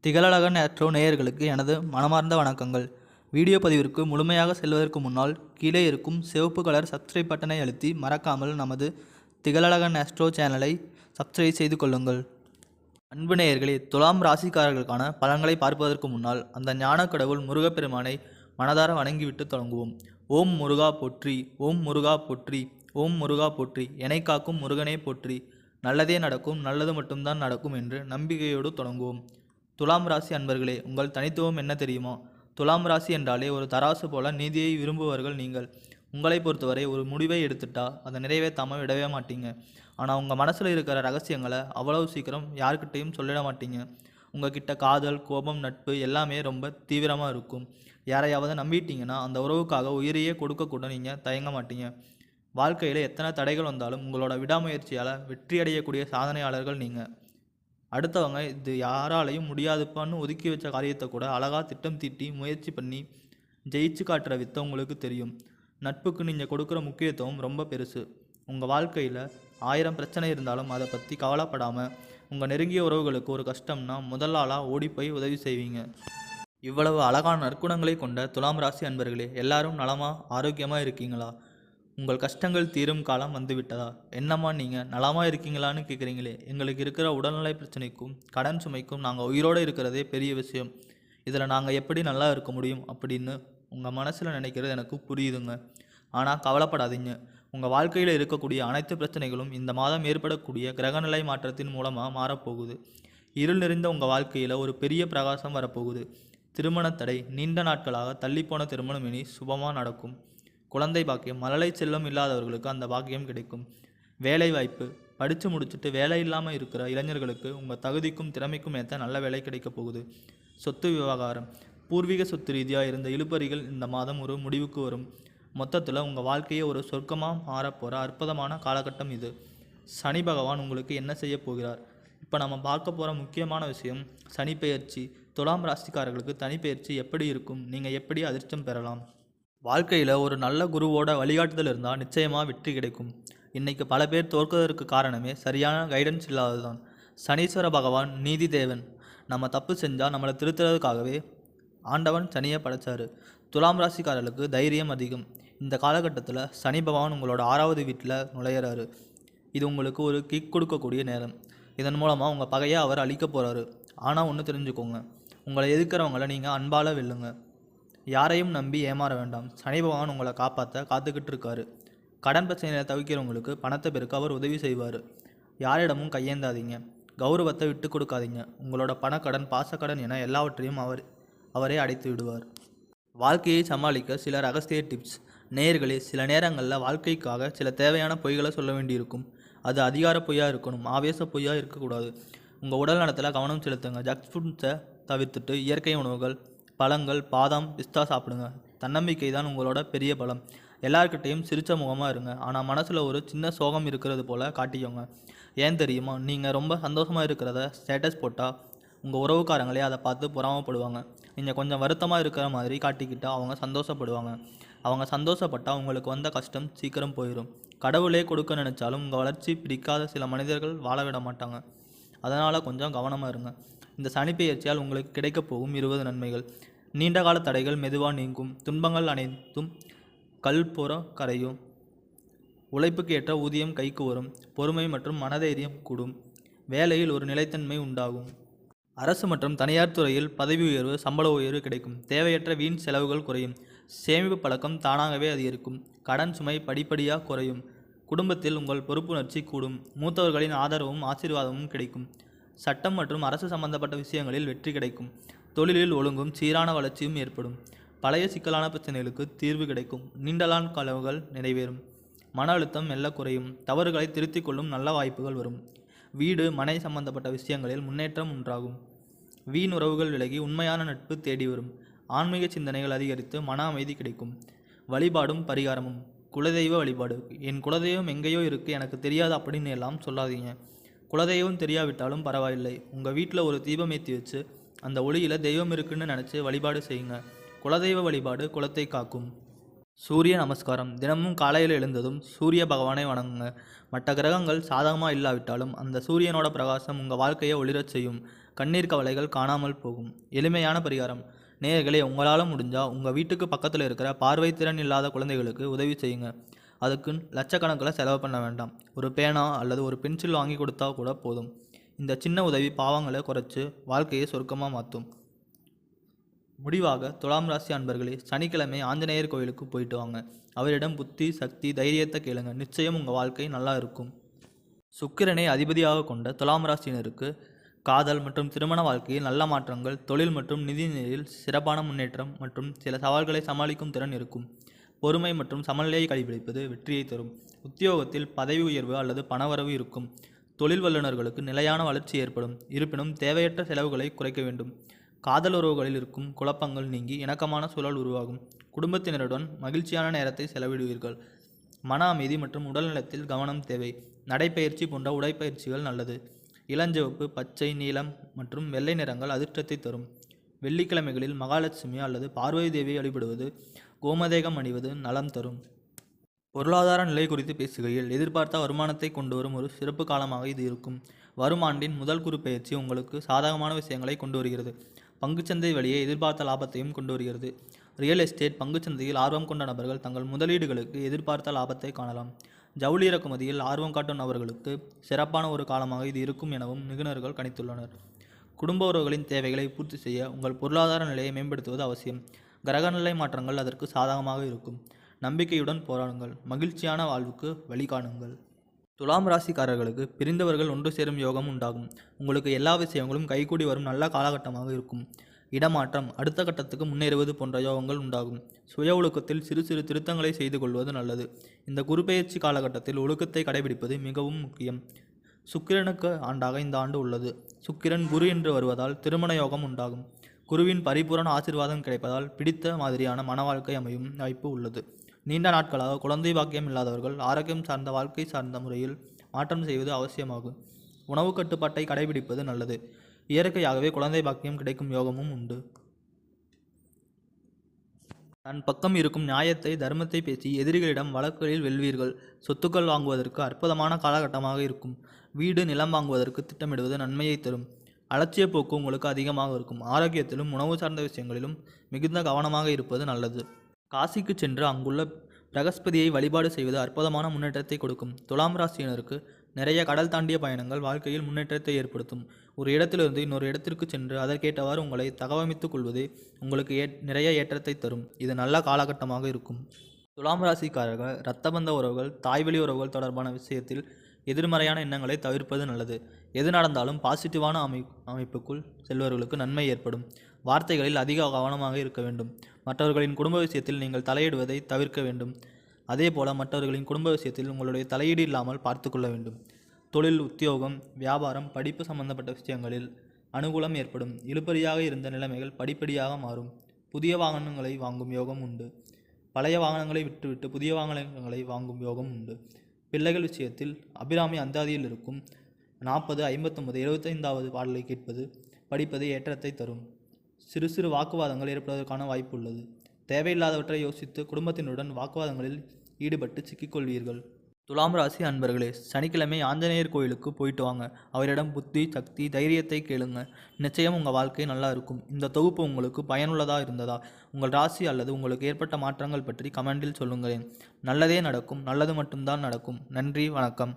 திகழழகன் astro நேயர்களுக்கு எனது மனமார்ந்த வணக்கங்கள். வீடியோ பதிவிற்கு முழுமையாக செல்வதற்கு முன்னால் கீழே இருக்கும் சிவப்பு கலர் சப்ஸ்கிரைப் பட்டனை அழுத்தி மறக்காமல் நமது திகழழகன் ஆஸ்ட்ரோ சேனலை சப்ஸ்கிரைப் செய்து கொள்ளுங்கள். அன்பு நேயர்களே, துலாம் ராசிக்காரர்களுக்கான பலன்களை பார்ப்பதற்கு முன்னால் அந்த ஞான கடவுள் முருகப்பெருமானை மனதார வணங்கிவிட்டு தொடங்குவோம். ஓம் முருகா போற்றி, ஓம் முருகா போற்றி, ஓம் முருகா போற்றி, எனை காக்கும் முருகனே போற்றி, நல்லதே நடக்கும், நல்லது மட்டும்தான் நடக்கும் என்று நம்பிக்கையோடு தொடங்குவோம். துலாம் ராசி அன்பர்களே, உங்கள் தனித்துவம் என்ன தெரியுமா? துலாம் ராசி என்றாலே ஒரு தராசு போல நீதியை விரும்புவர்கள் நீங்கள். உங்களை பொறுத்தவரை ஒரு முடிவை எடுத்துட்டா அதை நிறைவேற்றாமல் விடவே மாட்டீங்க. ஆனால் உங்கள் மனசில் இருக்கிற ரகசியங்களை அவ்வளவு சீக்கிரம் யார்கிட்டையும் சொல்லிட மாட்டீங்க. உங்ககிட்ட காதல், கோபம், நட்பு எல்லாமே ரொம்ப தீவிரமாக இருக்கும். யாரையாவது நம்பிட்டீங்கன்னா அந்த உறவுக்காக உயிரையே கொடுக்கக்கூட நீங்கள் தயங்க மாட்டீங்க. வாழ்க்கையில் எத்தனை தடைகள் வந்தாலும் உங்களோட விடாமுயற்சியால் வெற்றி அடையக்கூடிய சாதனையாளர்கள் நீங்கள். அடுத்தவங்க இது யாராலையும் முடியாதுப்பான்னு ஒதுக்கி வச்ச காரியத்தை கூட அழகாக திட்டம் தீட்டி முயற்சி பண்ணி ஜெயிச்சு காட்டுற வித்தை உங்களுக்கு தெரியும். நட்புக்கு நீங்கள் கொடுக்குற முக்கியத்துவம் ரொம்ப பெருசு. உங்கள் வாழ்க்கையில் 1000 பிரச்சனை இருந்தாலும் அதை பற்றி கவலைப்படாமல் உங்கள் நெருங்கிய உறவுகளுக்கு ஒரு கஷ்டம்னா முதல் ஆளாக ஓடி போய் உதவி செய்வீங்க. இவ்வளவு அழகான நற்குணங்களை கொண்ட துலாம் ராசி அன்பர்களே, எல்லாரும் நலமாக ஆரோக்கியமாக இருக்கீங்களா? உங்கள் கஷ்டங்கள் தீரும் காலம் வந்துவிட்டதா? என்னம்மா நீங்கள் நலமாக இருக்கீங்களான்னு கேட்குறீங்களே. எங்களுக்கு இருக்கிற உடல்நலை பிரச்சனைக்கும் கடன் சுமைக்கும் நாங்கள் உயிரோடு இருக்கிறதே பெரிய விஷயம். இதில் நாங்கள் எப்படி நல்லா இருக்க முடியும் அப்படின்னு உங்கள் மனசில் நினைக்கிறது எனக்கு புரியுதுங்க. ஆனால் கவலைப்படாதீங்க. உங்கள் வாழ்க்கையில் இருக்கக்கூடிய அனைத்து பிரச்சனைகளும் இந்த மாதம் ஏற்படக்கூடிய கிரகநிலை மாற்றத்தின் மூலமாக மாறப்போகுது. இருள் நிறைந்த உங்கள் வாழ்க்கையில் ஒரு பெரிய பிரகாசம் வரப்போகுது. திருமண தடை, நீண்ட நாட்களாக தள்ளிப்போன திருமணம் இனி சுபமாக நடக்கும். குழந்தை பாக்கியம், மழலை செல்லம் இல்லாதவர்களுக்கு அந்த பாக்கியம் கிடைக்கும். வேலை வாய்ப்பு, படித்து முடிச்சுட்டு வேலை இல்லாமல் இருக்கிற இளைஞர்களுக்கு உங்கள் தகுதிக்கும் திறமைக்கும் ஏற்ற நல்ல வேலை கிடைக்க போகுது. சொத்து விவகாரம், பூர்வீக சொத்து ரீதியாக இருந்த இழுபறிகள் இந்த மாதம் ஒரு முடிவுக்கு வரும். மொத்தத்தில் உங்கள் வாழ்க்கையை ஒரு சொர்க்கமாக மாறப்போகிற அற்புதமான காலகட்டம் இது. சனி பகவான் உங்களுக்கு என்ன செய்ய போகிறார்? இப்போ நம்ம பார்க்க போகிற முக்கியமான விஷயம் சனி பெயர்ச்சி. துலாம் ராசிக்காரர்களுக்கு தனிப்பெயர்ச்சி எப்படி இருக்கும்? நீங்கள் எப்படி அதிர்ஷ்டம் பெறலாம்? வாழ்க்கையில் ஒரு நல்ல குருவோட வழிகாட்டுதல் இருந்தால் நிச்சயமாக வெற்றி கிடைக்கும். இன்றைக்கி பல பேர் தோற்கதற்கு காரணமே சரியான கைடன்ஸ் இல்லாதது தான். சனீஸ்வர பகவான் நீதி தேவன். நம்ம தப்பு செஞ்சால் நம்மளை திருத்துறதுக்காகவே ஆண்டவன் சனியை படைச்சாரு. துலாம் ராசிக்காரர்களுக்கு தைரியம் அதிகம். இந்த காலகட்டத்தில் சனி பகவான் உங்களோட 6வது வீட்டில் நுழையிறாரு. இது உங்களுக்கு ஒரு கிக் கொடுக்கக்கூடிய நேரம். இதன் மூலமாக உங்கள் பகையை அவர் அழிக்க போகிறாரு. ஆனால் ஒன்று தெரிஞ்சுக்கோங்க, உங்களை எதிர்க்கிறவங்கள நீங்கள் அன்பால் வெல்லுங்க. யாரையும் நம்பி ஏமாற வேண்டாம். சனி பகவான் உங்களை காப்பாற்ற காத்துக்கிட்டு இருக்காரு. கடன் பிரச்சனையை தவிர்க்கிறவங்களுக்கு பணத்தை பெருக்க அவர் உதவி செய்வார். யாரிடமும் கையேந்தாதீங்க. கௌரவத்தை விட்டு கொடுக்காதீங்க. உங்களோட பணக்கடன், பாசக்கடன் என எல்லாவற்றையும் அவரே அடைத்து விடுவார். வாழ்க்கையை சமாளிக்க சில ரகசிய டிப்ஸ். நேயர்களே, சில நேரங்களில் வாழ்க்கைக்காக சில தேவையான பொய்களை சொல்ல வேண்டியிருக்கும். அது அதிகார பொய்யாக இருக்கணும், ஆவேச பொய்யாக இருக்கக்கூடாது. உங்கள் உடல் நலத்தில் கவனம் செலுத்துங்க. ஜங்க் ஃபுட்ஸை தவிர்த்துட்டு இயற்கை உணவுகள், பழங்கள், பாதாம், பிஸ்தா சாப்பிடுங்க. தன்னம்பிக்கை தான் உங்களோட பெரிய பலம். எல்லார்கிட்டையும் சிரித்த முகமாக இருங்க. ஆனால் மனசில் ஒரு சின்ன சோகம் இருக்கிறது போல் காட்டிக்கோங்க. ஏன் தெரியுமா? நீங்கள் ரொம்ப சந்தோஷமாக இருக்கிறத ஸ்டேட்டஸ் போட்டால் உங்கள் உறவுக்காரங்களே அதை பார்த்து பொறாமப்படுவாங்க. நீங்கள் கொஞ்சம் வருத்தமாக இருக்கிற மாதிரி காட்டிக்கிட்டால் அவங்க சந்தோஷப்படுவாங்க. அவங்க சந்தோஷப்பட்டால் உங்களுக்கு வந்த கஷ்டம் சீக்கிரம் போயிடும். கடவுளே கொடுக்க நினச்சாலும் உங்கள் வளர்ச்சி பிடிக்காத சில மனிதர்கள் வாழ விட மாட்டாங்க. அதனால் கொஞ்சம் கவனமாக இருங்க. இந்த சனிப்பெயர்ச்சியால் உங்களுக்கு கிடைக்கப் போகும் 20 நன்மைகள். நீண்டகால தடைகள் மெதுவாக நீங்கும். துன்பங்கள் அனைத்தும் கல் போற கரையும். உழைப்புக்கு ஏற்ற ஊதியம் கைக்கு வரும். பொறுமை மற்றும் மனதைரியம் கூடும். வேலையில் ஒரு நிலைத்தன்மை உண்டாகும். அரசு மற்றும் தனியார் துறையில் பதவி உயர்வு, சம்பள உயர்வு கிடைக்கும். தேவையற்ற வீண் செலவுகள் குறையும். சேமிப்பு பழக்கம் தானாகவே அதிகரிக்கும். கடன் சுமை படிப்படியாக குறையும். குடும்பத்தில் உங்கள் பொறுப்புணர்ச்சி கூடும். மூத்தவர்களின் ஆதரவும் ஆசீர்வாதமும் கிடைக்கும். சட்டம் மற்றும் அரசு சம்பந்தப்பட்ட விஷயங்களில் வெற்றி கிடைக்கும். தொழிலில் ஒழுங்கும் சீரான வளர்ச்சியும் ஏற்படும். பழைய சிக்கலான பிரச்சனைகளுக்கு தீர்வு கிடைக்கும். நீண்டலான் கனவுகள் நிறைவேறும். மன அழுத்தம் மெல்ல குறையும். தவறுகளை திருத்திக் கொள்ளும் நல்ல வாய்ப்புகள் வரும். வீடு, மனை சம்பந்தப்பட்ட விஷயங்களில் முன்னேற்றம் உண்டாகும். வீண் உறவுகள் விலகி உண்மையான நட்பு தேடி வரும். ஆன்மீக சிந்தனைகள் அதிகரித்து மன அமைதி கிடைக்கும். வழிபாடும் பரிகாரமும். குலதெய்வ வழிபாடு. என் குலதெய்வம் எங்கேயோ இருக்குது, எனக்கு தெரியாது அப்படின்னு எல்லாம் சொல்லாதீங்க. குலதெய்வம் தெரியாவிட்டாலும் பரவாயில்லை. உங்கள் வீட்டில் ஒரு தீபம் ஏற்றி வச்சு அந்த ஒளியில் தெய்வம் இருக்குன்னு நினச்சி வழிபாடு செய்யுங்க. குலதெய்வ வழிபாடு குலத்தை காக்கும். சூரிய நமஸ்காரம். தினமும் காலையில் எழுந்ததும் சூரிய பகவானை வணங்குங்க. மற்ற கிரகங்கள் சாதகமாக இல்லாவிட்டாலும் அந்த சூரியனோட பிரகாசம் உங்கள் வாழ்க்கையை ஒளிரச் செய்யும். கண்ணீர் கவலைகள் காணாமல் போகும். எளிமையான பரிகாரம். நேயர்களே, உங்களால் முடிஞ்சால் உங்கள் வீட்டுக்கு பக்கத்தில் இருக்கிற பார்வை திறன் இல்லாத குழந்தைகளுக்கு உதவி செய்யுங்க. அதுக்கு லட்சக்கணக்கில் செலவு பண்ண வேண்டாம். ஒரு பேனா அல்லது ஒரு பென்சில் வாங்கி கொடுத்தா கூட போதும். இந்த சின்ன உதவி பாவங்களை குறைச்சி வாழ்க்கையை சொர்க்கமாக மாற்றும். முடிவாக துலாம் ராசி அன்பர்களே, சனிக்கிழமை ஆஞ்சநேயர் கோயிலுக்கு போயிட்டு வாங்க. அவரிடம் புத்தி, சக்தி, தைரியத்தை கேளுங்க. நிச்சயம் உங்கள் வாழ்க்கை நல்லா இருக்கும். சுக்கிரனை அதிபதியாக கொண்ட துலாம் ராசியினருக்கு காதல் மற்றும் திருமண வாழ்க்கையில் நல்ல மாற்றங்கள், தொழில் மற்றும் நிதி நிலையில் சிறப்பான முன்னேற்றம் மற்றும் சில சவால்களை சமாளிக்கும் திறன் இருக்கும். பொறுமை மற்றும் சமநிலையை கடைபிடிப்பது வெற்றியை தரும். உத்தியோகத்தில் பதவி உயர்வு அல்லது பணவரவு இருக்கும். தொழில் வல்லுநர்களுக்கு நிலையான வளர்ச்சி ஏற்படும். இருப்பினும் தேவையற்ற செலவுகளை குறைக்க வேண்டும். காதல் உறவுகளில் இருக்கும் குழப்பங்கள் நீங்கி இணக்கமான சூழல் உருவாகும். குடும்பத்தினருடன் மகிழ்ச்சியான நேரத்தை செலவிடுவீர்கள். மன அமைதி மற்றும் உடல்நலத்தில் கவனம் தேவை. நடைப்பயிற்சி போன்ற உடற்பயிற்சிகள் நல்லது. இளஞ்சிவப்பு, பச்சை, நீலம் மற்றும் வெள்ளை நிறங்கள் அதிர்ஷ்டத்தை தரும். வெள்ளிக்கிழமைகளில் மகாலட்சுமி அல்லது பார்வதி தேவியை வழிபடுவது, கோமதேகம் அணிவது நலம் தரும். பொருளாதார நிலை குறித்து பேசுகையில் எதிர்பார்த்த வருமானத்தை கொண்டு வரும் ஒரு சிறப்பு காலமாக இது இருக்கும். வரும் ஆண்டின் முதல் குரு பயிற்சி உங்களுக்கு சாதகமான விஷயங்களை கொண்டு வருகிறது. பங்குச்சந்தை வழியே எதிர்பார்த்த லாபத்தையும் கொண்டு வருகிறது. ரியல் எஸ்டேட் பங்குச்சந்தையில் ஆர்வம் கொண்ட நபர்கள் தங்கள் முதலீடுகளுக்கு எதிர்பார்த்த லாபத்தை காணலாம். ஜவுளி இறக்குமதியில் ஆர்வம் காட்டும் நபர்களுக்கு சிறப்பான ஒரு காலமாக இது இருக்கும் எனவும் நிபுணர்கள் கணித்துள்ளனர். குடும்ப உறவுகளின் தேவைகளை பூர்த்தி செய்ய உங்கள் பொருளாதார நிலையை மேம்படுத்துவது அவசியம். கிரகநிலை மாற்றங்கள் அதற்கு சாதகமாக இருக்கும். நம்பிக்கையுடன் போராடுங்கள். மகிழ்ச்சியான வாழ்வுக்கு வழிகாணுங்கள். துலாம் ராசிக்காரர்களுக்கு பிரிந்தவர்கள் ஒன்று சேரும் யோகம் உண்டாகும். உங்களுக்கு எல்லா விஷயங்களும் கைகூடி வரும் நல்ல காலகட்டமாக இருக்கும். இடமாற்றம், அடுத்த கட்டத்துக்கு முன்னேறுவது போன்ற யோகங்கள் உண்டாகும். சுய ஒழுக்கத்தில் சிறு சிறு திருத்தங்களை செய்து கொள்வது நல்லது. இந்த குருபெயர்ச்சி காலகட்டத்தில் ஒழுக்கத்தை கடைபிடிப்பது மிகவும் முக்கியம். சுக்கிரனுக்கு ஆண்டாக இந்த ஆண்டு உள்ளது. சுக்கிரன் குரு என்று வருவதால் திருமண யோகம் உண்டாகும். குருவின் பரிபூரண ஆசீர்வாதம் கிடைப்பதால் பிடித்த மாதிரியான மன வாழ்க்கை அமையும் வாய்ப்பு உள்ளது. நீண்ட நாட்களாக குழந்தை பாக்கியம் இல்லாதவர்கள் ஆரோக்கியம் சார்ந்த வாழ்க்கை சார்ந்த முறையில் மாற்றம் செய்வது அவசியமாகும். உணவு கட்டுப்பாட்டை கடைபிடிப்பது நல்லது. இயற்கையாகவே குழந்தை பாக்கியம் கிடைக்கும் யோகமும் உண்டு. தன் பக்கம் இருக்கும் நியாயத்தை, தர்மத்தை பேசி எதிரிகளிடம் வழக்குகளில் வெல்வீர்கள். சொத்துக்கள் வாங்குவதற்கு அற்புதமான காலகட்டமாக இருக்கும். வீடு, நிலம் வாங்குவதற்கு திட்டமிடுவது நன்மையை தரும். அலட்சிய போக்கு உங்களுக்கு அதிகமாக இருக்கும். ஆரோக்கியத்திலும் உணவு சார்ந்த விஷயங்களிலும் மிகுந்த கவனமாக இருப்பது நல்லது. காசிக்கு சென்று அங்குள்ள பிரகஸ்பதியை வழிபாடு செய்வது அற்புதமான முன்னேற்றத்தை கொடுக்கும். துலாம் ராசியினருக்கு நிறைய கடல் தாண்டிய பயணங்கள் வாழ்க்கையில் முன்னேற்றத்தை ஏற்படுத்தும். ஒரு இடத்திலிருந்து இன்னொரு இடத்திற்கு சென்று அதற்கேற்றவாறு உங்களை தகவமைத்துக் கொள்வது உங்களுக்கு நிறைய ஏற்றத்தை தரும். இது நல்ல காலகட்டமாக இருக்கும். துலாம் ராசிக்காரர்கள் இரத்தபந்த உறவுகள், தாய்வழி உறவுகள் தொடர்பான விஷயத்தில் எதிர்மறையான எண்ணங்களை தவிர்ப்பது நல்லது. எது நடந்தாலும் பாசிட்டிவான அமைப்புக்குள் செல்வர்களுக்கு நன்மை ஏற்படும். வார்த்தைகளில் அதிக கவனமாக இருக்க வேண்டும். மற்றவர்களின் குடும்ப விஷயத்தில் நீங்கள் தலையிடுவதை தவிர்க்க வேண்டும். அதேபோல மற்றவர்களின் குடும்ப விஷயத்தில் உங்களுடைய தலையீடு இல்லாமல் பார்த்து கொள்ள வேண்டும். தொழில், உத்தியோகம், வியாபாரம், படிப்பு சம்பந்தப்பட்ட விஷயங்களில் அனுகூலம் ஏற்படும். இழுபறியாக இருந்த நிலைமைகள் படிப்படியாக மாறும். புதிய வாகனங்களை வாங்கும் யோகம் உண்டு. பழைய வாகனங்களை விட்டுவிட்டு புதிய வாகனங்களை வாங்கும் யோகம் உண்டு. பிள்ளைகள் விஷயத்தில் அபிராமி அந்தாதியில் இருக்கும் 40, 59, 75வது பாடலை கேட்பது, படிப்பது ஏற்றத்தை தரும். சிறு சிறு வாக்குவாதங்கள் ஏற்படுவதற்கான வாய்ப்பு உள்ளது. தேவையில்லாதவற்றை யோசித்து குடும்பத்தினருடன் வாக்குவாதங்களில் ஈடுபட்டு சிக்கிக்கொள்வீர்கள். துலாம் ராசி அன்பர்களே, சனிக்கிழமை ஆஞ்சநேயர் கோயிலுக்கு போயிட்டு வாங்க. அவரிடம் புத்தி, சக்தி, தைரியத்தை கேளுங்க. நிச்சயம் உங்கள் வாழ்க்கை நல்லா இருக்கும். இந்த தொகுப்பு உங்களுக்கு பயனுள்ளதாக இருந்ததா? உங்கள் ராசி அல்லது உங்களுக்கு ஏற்பட்ட மாற்றங்கள் பற்றி கமெண்டில் சொல்லுங்களேன். நல்லதே நடக்கும். நல்லது மட்டும்தான் நடக்கும். நன்றி, வணக்கம்.